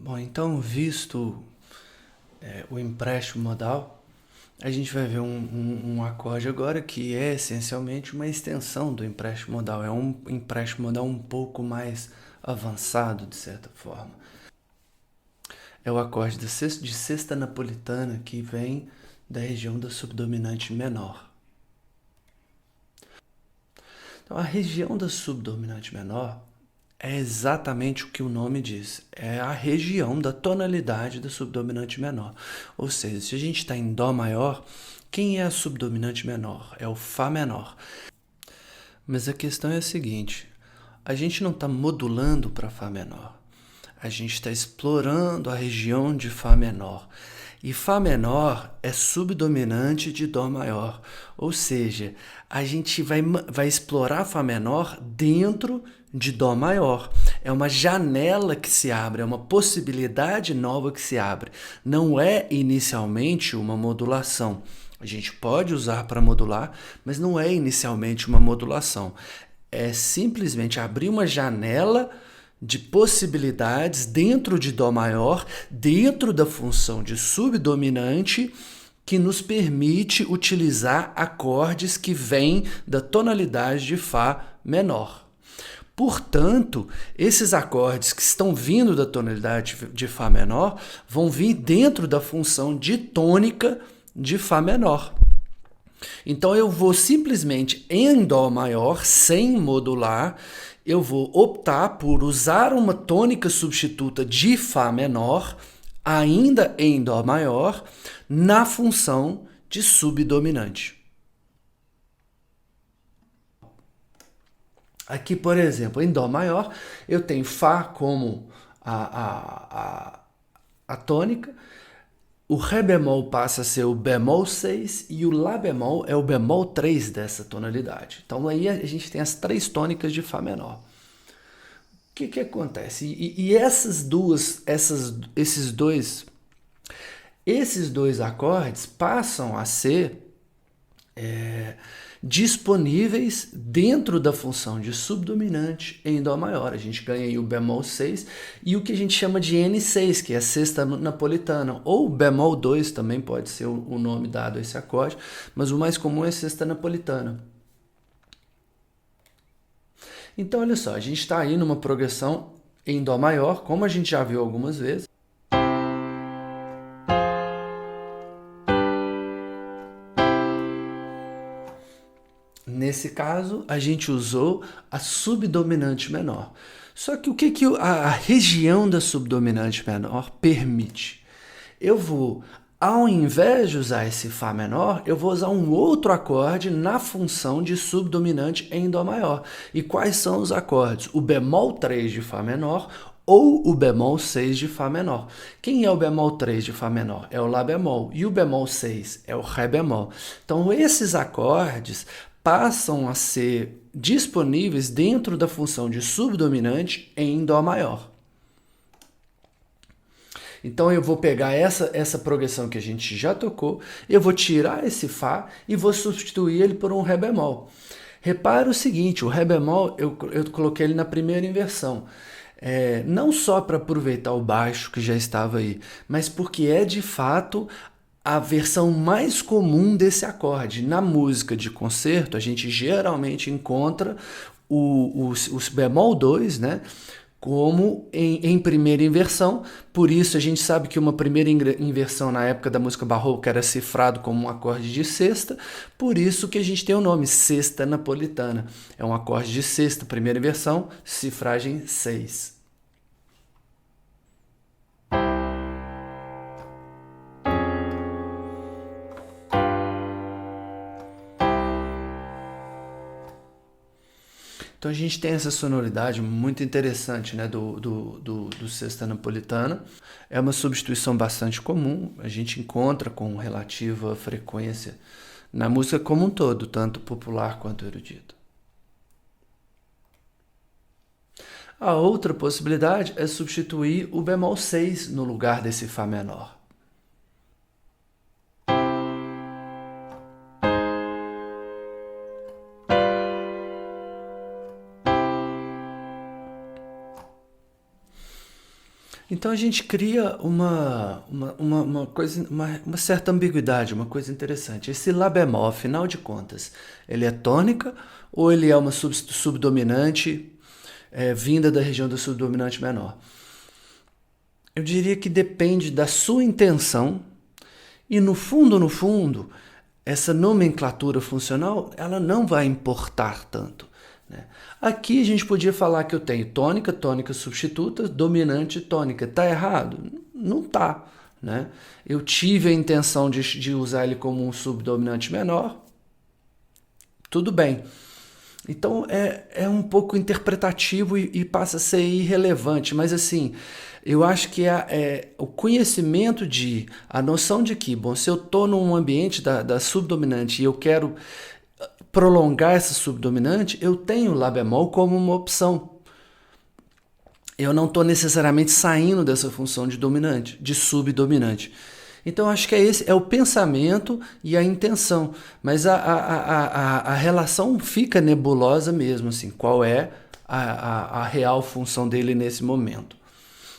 Bom, então, visto o empréstimo modal, a gente vai ver um acorde agora que é essencialmente uma extensão do empréstimo modal. É um empréstimo modal um pouco mais avançado, de certa forma. É o acorde de sexta napolitana que vem da região da subdominante menor. Então, a região da subdominante menor é exatamente o que o nome diz. É a região da tonalidade da subdominante menor. Ou seja, se a gente está em Dó maior, quem é a subdominante menor? É o Fá menor. Mas a questão é a seguinte: a gente não está modulando para Fá menor. A gente está explorando a região de Fá menor. E Fá menor é subdominante de Dó maior. Ou seja, a gente vai explorar Fá menor dentro de Dó maior. É uma janela que se abre, é uma possibilidade nova que se abre. Não é inicialmente uma modulação. A gente pode usar para modular, mas não é inicialmente uma modulação. É simplesmente abrir uma janela de possibilidades dentro de Dó maior, dentro da função de subdominante, que nos permite utilizar acordes que vêm da tonalidade de Fá menor. Portanto, esses acordes que estão vindo da tonalidade de Fá menor vão vir dentro da função de tônica de Fá menor. Então eu vou simplesmente em Dó maior, sem modular, eu vou optar por usar uma tônica substituta de Fá menor, ainda em Dó maior, na função de subdominante. Aqui, por exemplo, em Dó maior, eu tenho Fá como a tônica, o Ré bemol passa a ser o bemol 6 e o Lá bemol é o bemol 3 dessa tonalidade. Então aí a gente tem as três tônicas de Fá menor. O que acontece? E esses dois acordes passam a ser disponíveis dentro da função de subdominante em Dó maior. A gente ganha aí o bemol 6 e o que a gente chama de N6, que é a sexta napolitana, ou bemol 2 também pode ser o nome dado a esse acorde, mas o mais comum é sexta napolitana. Então, olha só, a gente está aí numa progressão em Dó maior, como a gente já viu algumas vezes. Nesse caso, a gente usou a subdominante menor. Só que o que a região da subdominante menor permite? Eu vou, ao invés de usar esse Fá menor, eu vou usar um outro acorde na função de subdominante em Dó maior. E quais são os acordes? O bemol 3 de Fá menor ou o bemol 6 de Fá menor. Quem é o bemol 3 de Fá menor? É o Lá bemol. E o bemol 6 é o Ré bemol. Então, esses acordes passam a ser disponíveis dentro da função de subdominante em Dó maior. Então eu vou pegar essa progressão que a gente já tocou, eu vou tirar esse Fá e vou substituir ele por um Ré bemol. Repara o seguinte, o Ré bemol eu coloquei ele na primeira inversão. Não só para aproveitar o baixo que já estava aí, mas porque é de fato a versão mais comum desse acorde. Na música de concerto, a gente geralmente encontra o bemol 2, né? Como em primeira inversão, por isso a gente sabe que uma primeira inversão na época da música barroca era cifrado como um acorde de sexta, por isso que a gente tem o nome sexta napolitana. É um acorde de sexta, primeira inversão, cifragem 6. Então a gente tem essa sonoridade muito interessante, né, do sexta napolitana. É uma substituição bastante comum, a gente encontra com relativa frequência na música como um todo, tanto popular quanto erudita. A outra possibilidade é substituir o bemol 6 no lugar desse Fá menor. Então a gente cria uma coisa, uma certa ambiguidade, uma coisa interessante. Esse Lá bemol, afinal de contas, ele é tônica ou ele é uma subdominante vinda da região do subdominante menor? Eu diria que depende da sua intenção e no fundo, essa nomenclatura funcional ela não vai importar tanto. Né? Aqui a gente podia falar que eu tenho tônica, tônica substituta, dominante, tônica. Tá errado? Não tá. Né? Eu tive a intenção de usar ele como um subdominante menor. Tudo bem. Então é um pouco interpretativo e passa a ser irrelevante, mas assim, eu acho que o conhecimento a noção de que, bom, se eu estou num ambiente da subdominante e eu quero prolongar essa subdominante, eu tenho o Lá bemol como uma opção. Eu não estou necessariamente saindo dessa função de dominante, de subdominante. Então acho que esse é o pensamento e a intenção, mas a relação fica nebulosa mesmo, assim, qual é a real função dele nesse momento.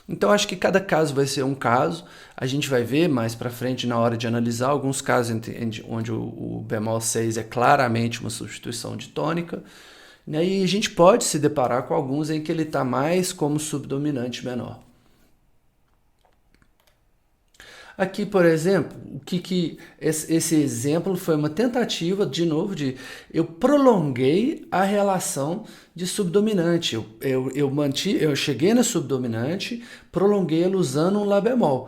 Então acho que cada caso vai ser um caso, a gente vai ver mais para frente na hora de analisar alguns casos onde o bemol 6 é claramente uma substituição de tônica, né? E a gente pode se deparar com alguns em que ele está mais como subdominante menor. Aqui, por exemplo, esse exemplo foi uma tentativa, de novo, eu prolonguei a relação de subdominante. Eu cheguei na subdominante, prolonguei ela usando um Lá bemol.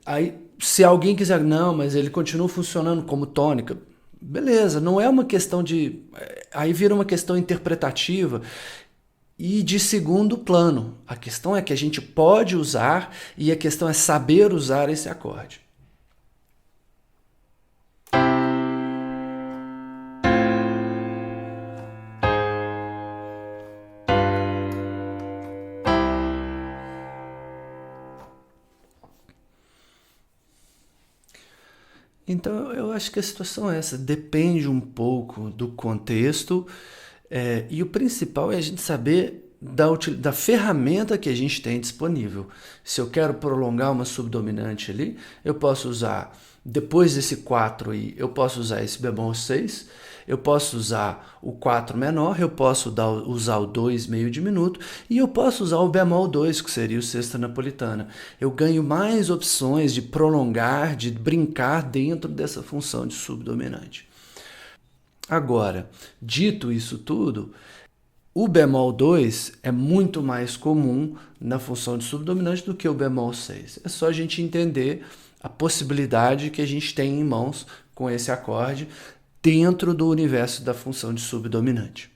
Aí, se alguém quiser, não, mas ele continua funcionando como tônica, beleza, não é uma questão de... Aí vira uma questão interpretativa e de segundo plano. A questão é que a gente pode usar e a questão é saber usar esse acorde. Então eu acho que a situação é essa, depende um pouco do contexto, e o principal é a gente saber da ferramenta que a gente tem disponível. Se eu quero prolongar uma subdominante ali, eu posso usar, depois desse 4 aí, eu posso usar esse bemol 6, eu posso usar o 4 menor, eu posso usar o 2 meio diminuto e eu posso usar o bemol 2, que seria o sexta napolitana. Eu ganho mais opções de prolongar, de brincar dentro dessa função de subdominante. Agora, dito isso tudo, o bemol 2 é muito mais comum na função de subdominante do que o bemol 6. É só a gente entender a possibilidade que a gente tem em mãos com esse acorde dentro do universo da função de subdominante.